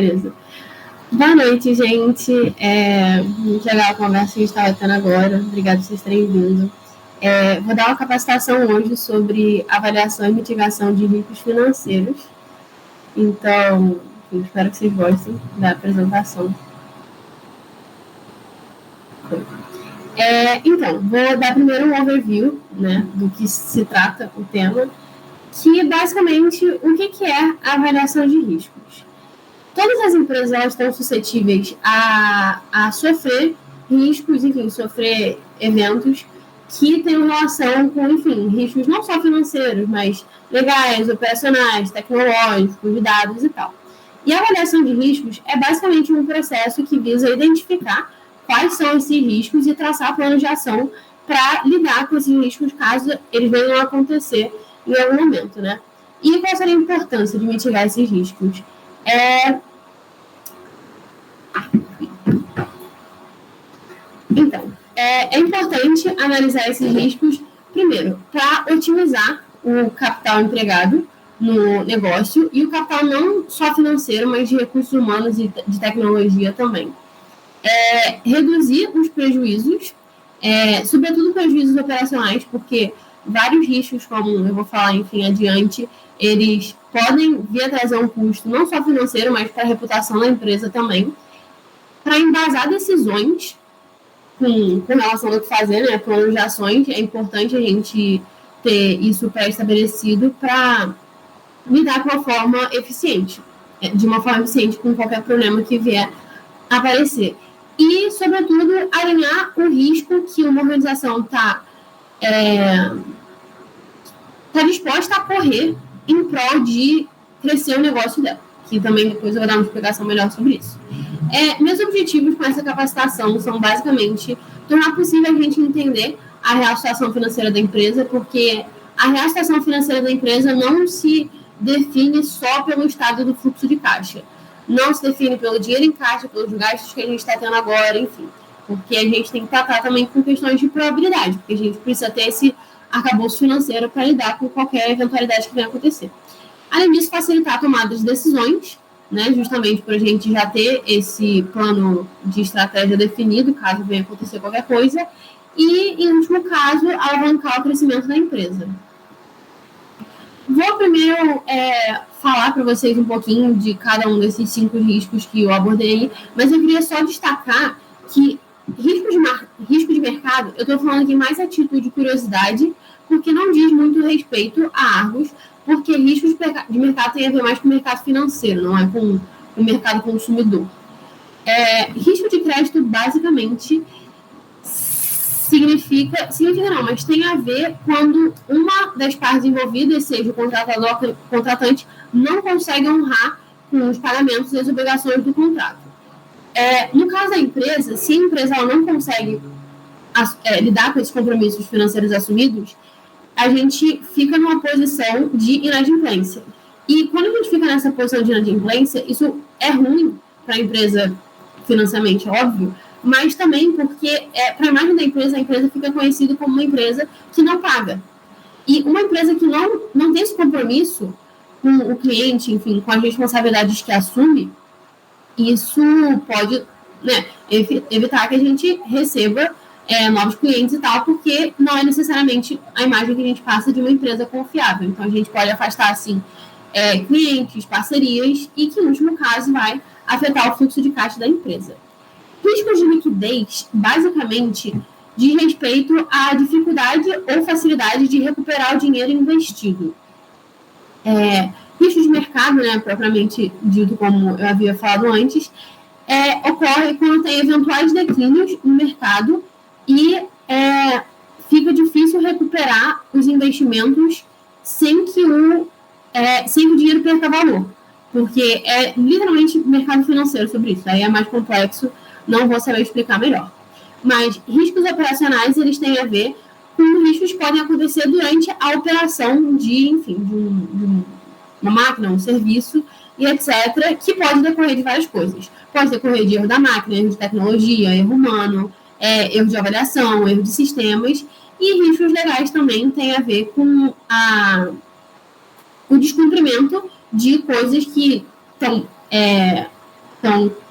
Beleza. Boa noite, gente. Muito legal a conversa que a gente estava tendo agora. Obrigada por vocês terem vindo. Vou dar uma capacitação hoje sobre avaliação e mitigação de riscos financeiros. Então, espero que vocês gostem da apresentação. Então, vou dar primeiro um overview, né, do que se trata o tema, que basicamente o que é a avaliação de riscos. Todas as empresas elas estão suscetíveis a sofrer riscos, enfim, sofrer eventos que tenham relação com, enfim, riscos não só financeiros, mas legais, operacionais, tecnológicos, de dados e tal. E a avaliação de riscos é basicamente um processo que visa identificar quais são esses riscos e traçar planos de ação para lidar com esses riscos caso eles venham a acontecer em algum momento, né? E qual seria a importância de mitigar esses riscos? Então, é importante analisar esses riscos, primeiro, para otimizar o capital empregado no negócio e o capital não só financeiro, mas de recursos humanos e de tecnologia também. Reduzir os prejuízos, sobretudo prejuízos operacionais, porque vários riscos, como eu vou falar, enfim, adiante, eles podem vir a trazer um custo não só financeiro, mas para a reputação da empresa também, para embasar decisões com relação ao que fazer, né, planos de ações. É importante a gente ter isso pré-estabelecido para lidar com uma forma eficiente, de uma forma eficiente com qualquer problema que vier a aparecer. E, sobretudo, alinhar o risco que uma organização está disposta a correr em prol de crescer o negócio dela, que também depois eu vou dar uma explicação melhor sobre isso. Meus objetivos com essa capacitação são basicamente tornar possível a gente entender a real situação financeira da empresa, porque a real situação financeira da empresa não se define só pelo estado do fluxo de caixa, não se define pelo dinheiro em caixa, pelos gastos que a gente está tendo agora, enfim, porque a gente tem que tratar também com questões de probabilidade, porque a gente precisa ter esse arcabouço financeiro para lidar com qualquer eventualidade que venha acontecer. Além disso, facilitar a tomada de decisões, né, justamente para a gente já ter esse plano de estratégia definido, caso venha acontecer qualquer coisa, e, em último caso, alavancar o crescimento da empresa. Vou primeiro falar para vocês um pouquinho de cada um desses 5 riscos que eu abordei, mas eu queria só destacar que risco de mercado, eu estou falando aqui mais a título de curiosidade, porque não diz muito respeito a Argos, porque riscos de mercado tem a ver mais com o mercado financeiro, não é com o mercado consumidor. Risco de crédito, basicamente, significa não, mas tem a ver quando uma das partes envolvidas, seja o contratador ou o contratante, não consegue honrar com os pagamentos e as obrigações do contrato. No caso da empresa, se a empresa ela não consegue lidar com esses compromissos financeiros assumidos, a gente fica numa posição de inadimplência. E quando a gente fica nessa posição de inadimplência, isso é ruim para a empresa financeiramente, óbvio, mas também porque, para a imagem da empresa, a empresa fica conhecida como uma empresa que não paga. E uma empresa que não tem esse compromisso com o cliente, enfim, com as responsabilidades que assume, isso pode, né, evitar que a gente receba novos clientes e tal, porque não é necessariamente a imagem que a gente passa de uma empresa confiável. Então, a gente pode afastar, assim, clientes, parcerias, e que, em último caso, vai afetar o fluxo de caixa da empresa. Riscos de liquidez, basicamente, diz respeito à dificuldade ou facilidade de recuperar o dinheiro investido. Risco de mercado, né, propriamente dito, como eu havia falado antes, ocorre quando tem eventuais declínios no mercado e fica difícil recuperar os investimentos sem que o dinheiro perca valor, porque é literalmente mercado financeiro sobre isso, aí é mais complexo, não vou saber explicar melhor. Mas riscos operacionais, eles têm a ver com riscos que podem acontecer durante a operação de uma máquina, um serviço, e etc., que pode decorrer de várias coisas. Pode decorrer de erro da máquina, erro de tecnologia, erro humano, erro de avaliação, erro de sistemas, e riscos legais também têm a ver com o descumprimento de coisas que estão estão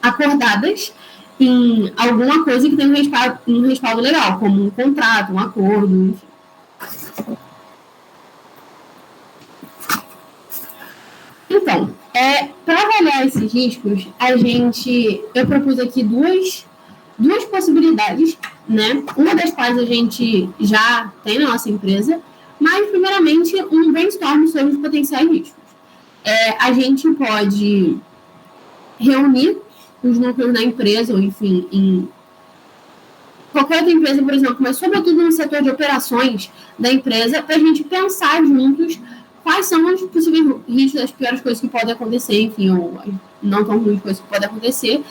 acordadas em alguma coisa que tem um respaldo legal, como um contrato, um acordo, enfim. Então, para avaliar esses riscos, eu propus aqui duas possibilidades, né? Uma das quais a gente já tem na nossa empresa, mas, primeiramente, um brainstorm sobre os potenciais riscos. A gente pode reunir os núcleos da empresa, ou enfim, em qualquer outra empresa, por exemplo, mas sobretudo no setor de operações da empresa, para a gente pensar juntos quais são os possíveis riscos, as piores coisas que podem acontecer, enfim, ou não tão ruins coisas que podem acontecer,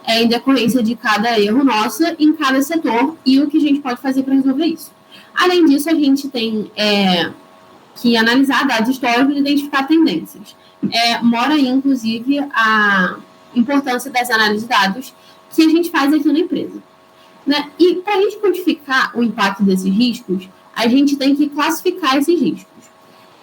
em decorrência de cada erro nosso em cada setor e o que a gente pode fazer para resolver isso. Além disso, a gente tem que analisar dados históricos e identificar tendências. Mora aí, inclusive, a importância das análises de dados que a gente faz aqui na empresa. Né? E para a gente quantificar o impacto desses riscos, a gente tem que classificar esses riscos.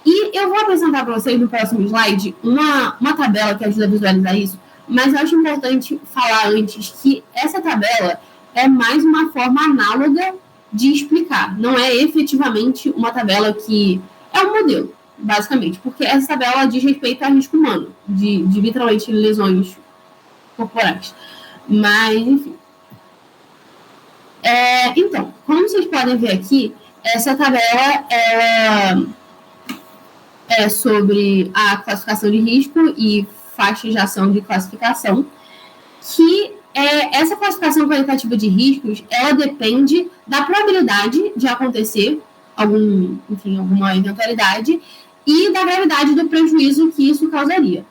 E eu vou apresentar para vocês no próximo slide uma tabela que ajuda a visualizar isso, mas eu acho importante falar antes que essa tabela é mais uma forma análoga de explicar. Não é efetivamente uma tabela que é um modelo, basicamente, porque essa tabela diz respeito a risco humano, de literalmente lesões corporais. Mas, enfim. Então, como vocês podem ver aqui, essa tabela é sobre a classificação de risco e faixas de ação de classificação, que essa classificação qualitativa de riscos, ela depende da probabilidade de acontecer alguma eventualidade e da gravidade do prejuízo que isso causaria.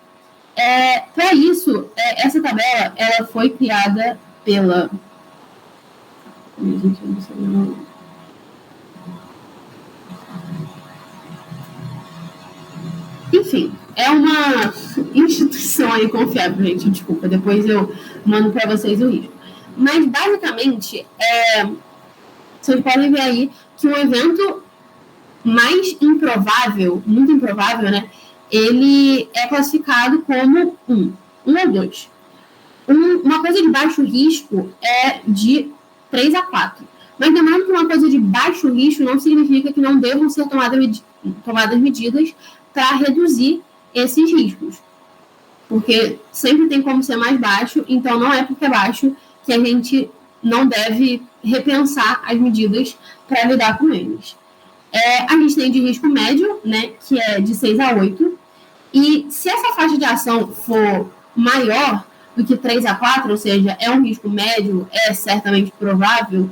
Para isso, essa tabela ela foi criada pela... Enfim, é uma instituição aí confiável, gente, desculpa, depois eu mando para vocês o risco. Mas, basicamente, vocês podem ver aí que um evento mais improvável, muito improvável, né, ele é classificado como 1 ou 2. Uma coisa de baixo risco é de 3 a 4. Mas lembrando que uma coisa de baixo risco não significa que não devam ser tomadas medidas para reduzir esses riscos. Porque sempre tem como ser mais baixo, então não é porque é baixo que a gente não deve repensar as medidas para lidar com eles. A gente tem de risco médio, né, que é de 6 a 8, e se essa faixa de ação for maior do que 3 a 4, ou seja, é um risco médio, é certamente provável,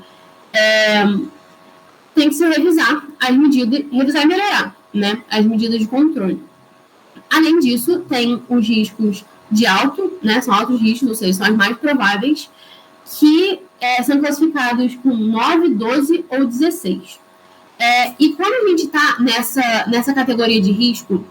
tem que se revisar as medidas, revisar e melhorar, né, as medidas de controle. Além disso, tem os riscos de alto, né, são altos riscos, ou seja, são as mais prováveis, que são classificados com 9, 12 ou 16. E quando a gente está nessa categoria de risco,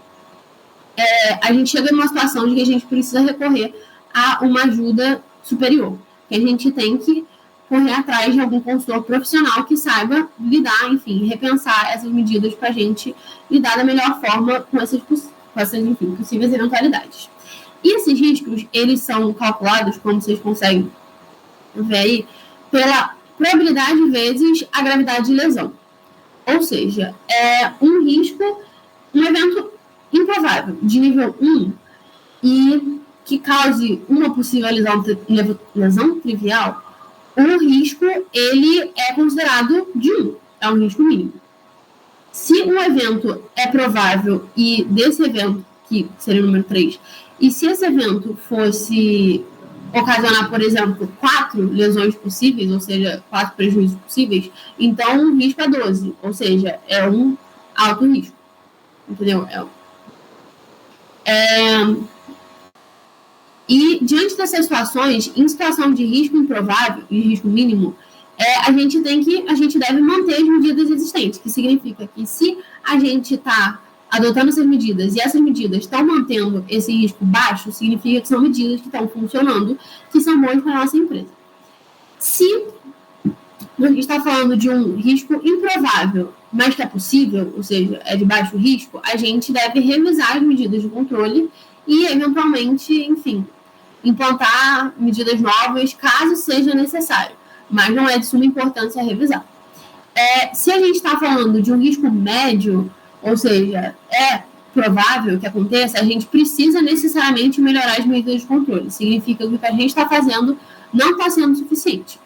a gente chega numa situação de que a gente precisa recorrer a uma ajuda superior, que a gente tem que correr atrás de algum consultor profissional que saiba lidar, enfim, repensar essas medidas para a gente lidar da melhor forma com essas possíveis eventualidades. E esses riscos, eles são calculados, como vocês conseguem ver aí, pela probabilidade vezes a gravidade de lesão. Ou seja, um risco, um evento improvável, de nível 1, e que cause uma possível lesão trivial, o risco, ele é considerado de 1, é um risco mínimo. Se um evento é provável e desse evento, que seria o número 3, e se esse evento fosse ocasionar, por exemplo, 4 lesões possíveis, ou seja, 4 prejuízos possíveis, então o risco é 12, ou seja, é um alto risco. Entendeu? E diante dessas situações, em situação de risco improvável e risco mínimo, a gente deve manter as medidas existentes, que significa que se a gente está adotando essas medidas e essas medidas estão mantendo esse risco baixo, significa que são medidas que estão funcionando, que são boas para a nossa empresa. Se a gente está falando de um risco improvável, mas que é possível, ou seja, é de baixo risco, a gente deve revisar as medidas de controle e, eventualmente, enfim, implantar medidas novas, caso seja necessário. Mas não é de suma importância revisar. Se a gente está falando de um risco médio, ou seja, é provável que aconteça, a gente precisa necessariamente melhorar as medidas de controle. Significa que o que a gente está fazendo não está sendo suficiente.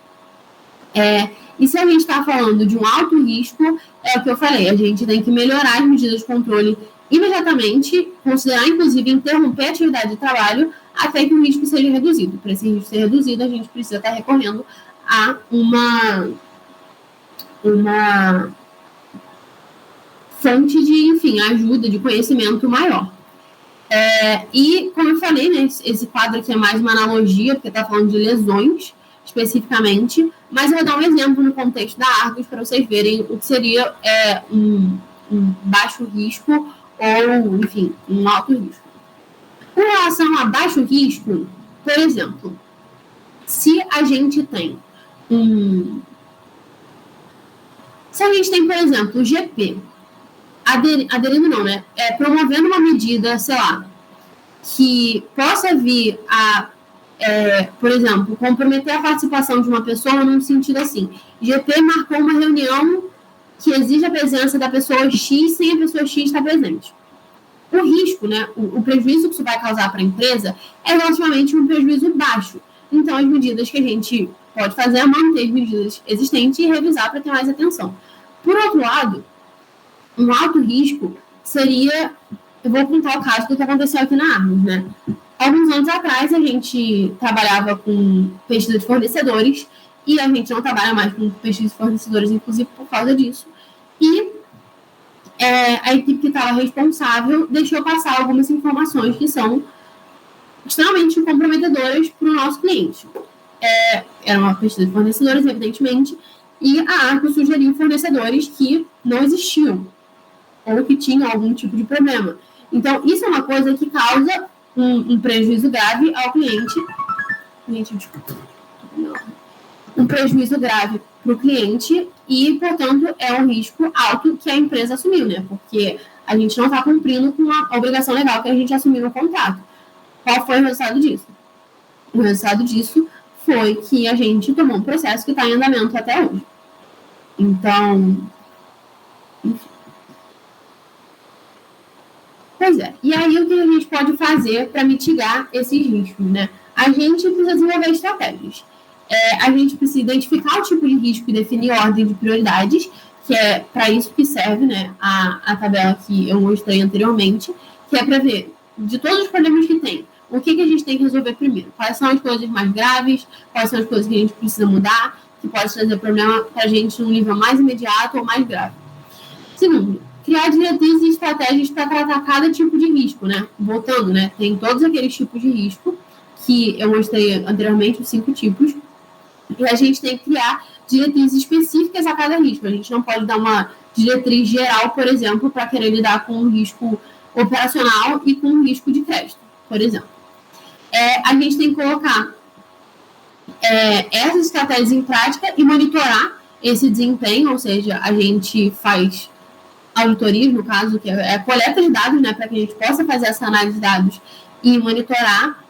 E se a gente está falando de um alto risco, é o que eu falei, a gente tem que melhorar as medidas de controle imediatamente, considerar, inclusive, interromper a atividade de trabalho até que o risco seja reduzido. Para esse risco ser reduzido, a gente precisa estar recorrendo a uma fonte de, enfim, ajuda, de conhecimento maior. E, como eu falei, né, esse quadro aqui é mais uma analogia, porque está falando de lesões, especificamente, mas eu vou dar um exemplo no contexto da Argos para vocês verem o que seria um baixo risco ou, enfim, um alto risco. Com relação a baixo risco, por exemplo, se a gente tem, por exemplo, o GP, aderindo não, né? Promovendo uma medida, sei lá, que possa vir a, por exemplo, comprometer a participação de uma pessoa num sentido assim. GP marcou uma reunião que exige a presença da pessoa X sem a pessoa X estar presente. O risco, né, o prejuízo que isso vai causar para a empresa é relativamente um prejuízo baixo. Então, as medidas que a gente pode fazer é manter as medidas existentes e revisar para ter mais atenção. Por outro lado, um alto risco seria, eu vou contar o caso do que aconteceu aqui na Argos, né? Alguns anos atrás, a gente trabalhava com pesquisa de fornecedores e a gente não trabalha mais com pesquisa de fornecedores, inclusive por causa disso. E a equipe que estava responsável deixou passar algumas informações que são extremamente comprometedoras para o nosso cliente. Era uma pesquisa de fornecedores, evidentemente, e a Argos sugeriu fornecedores que não existiam ou que tinham algum tipo de problema. Então, isso é uma coisa que causa um prejuízo grave ao cliente. Um prejuízo grave para o cliente e, portanto, é um risco alto que a empresa assumiu, né? Porque a gente não está cumprindo com a obrigação legal que a gente assumiu no contrato. Qual foi o resultado disso? O resultado disso foi que a gente tomou um processo que está em andamento até hoje. Então, enfim. Pois é. E aí, o que a gente pode fazer para mitigar esses riscos, né? A gente precisa desenvolver estratégias. A gente precisa identificar o tipo de risco e definir ordem de prioridades, que é para isso que serve, né, a tabela que eu mostrei anteriormente, que é para ver, de todos os problemas que tem, o que a gente tem que resolver primeiro. Quais são as coisas mais graves, quais são as coisas que a gente precisa mudar, que pode trazer problema para a gente num nível mais imediato ou mais grave. Segundo, criar diretrizes e estratégias para tratar cada tipo de risco, né? Voltando, né? Tem todos aqueles tipos de risco que eu mostrei anteriormente, os 5 tipos, e a gente tem que criar diretrizes específicas a cada risco. A gente não pode dar uma diretriz geral, por exemplo, para querer lidar com um risco operacional e com um risco de crédito, por exemplo. A gente tem que colocar essas estratégias em prática e monitorar esse desempenho, ou seja, a gente faz auditorias, no caso, que é a coleta de dados, né, para que a gente possa fazer essa análise de dados e monitorar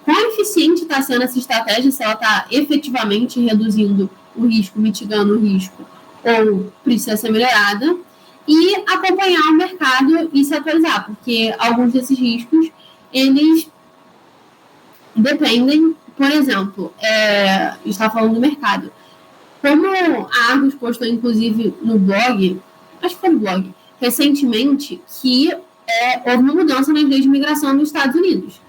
quão eficiente está sendo essa estratégia, se ela está efetivamente reduzindo o risco, mitigando o risco, ou precisa ser melhorada, e acompanhar o mercado e se atualizar, porque alguns desses riscos, eles dependem, por exemplo, está falando do mercado. Como a Argos postou, inclusive, no blog, acho que foi no blog, recentemente, que houve uma mudança na lei de imigração nos Estados Unidos.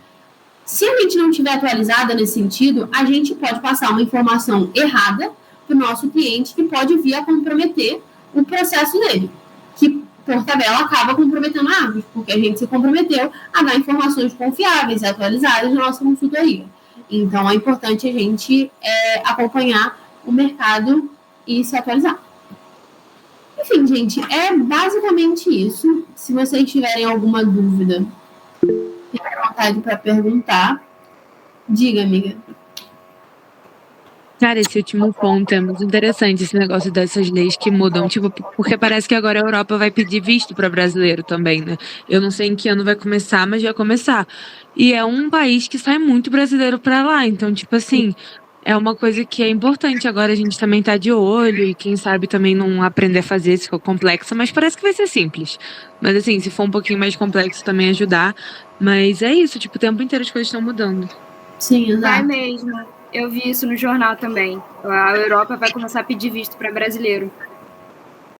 Se a gente não estiver atualizada nesse sentido, a gente pode passar uma informação errada para o nosso cliente que pode vir a comprometer o processo dele, que, por tabela, acaba comprometendo a Argos, porque a gente se comprometeu a dar informações confiáveis e atualizadas na nossa consultoria. Então, é importante a gente acompanhar o mercado e se atualizar. Enfim, gente, é basicamente isso. Se vocês tiverem alguma dúvida, fiquem à vontade para perguntar. Diga, amiga. Cara, esse último ponto é muito interessante, esse negócio dessas leis que mudam, tipo, porque parece que agora a Europa vai pedir visto para brasileiro também, né? Eu não sei em que ano vai começar, mas vai começar. E é um país que sai muito brasileiro para lá, então, tipo assim, é uma coisa que é importante. Agora a gente também tá de olho e quem sabe também não aprender a fazer se for complexo, mas parece que vai ser simples. Mas assim, se for um pouquinho mais complexo também ajudar. Mas é isso, tipo, o tempo inteiro as coisas estão mudando. Sim, Vai exato. mesmo. Eu vi isso no jornal também. A Europa vai começar a pedir visto para brasileiro.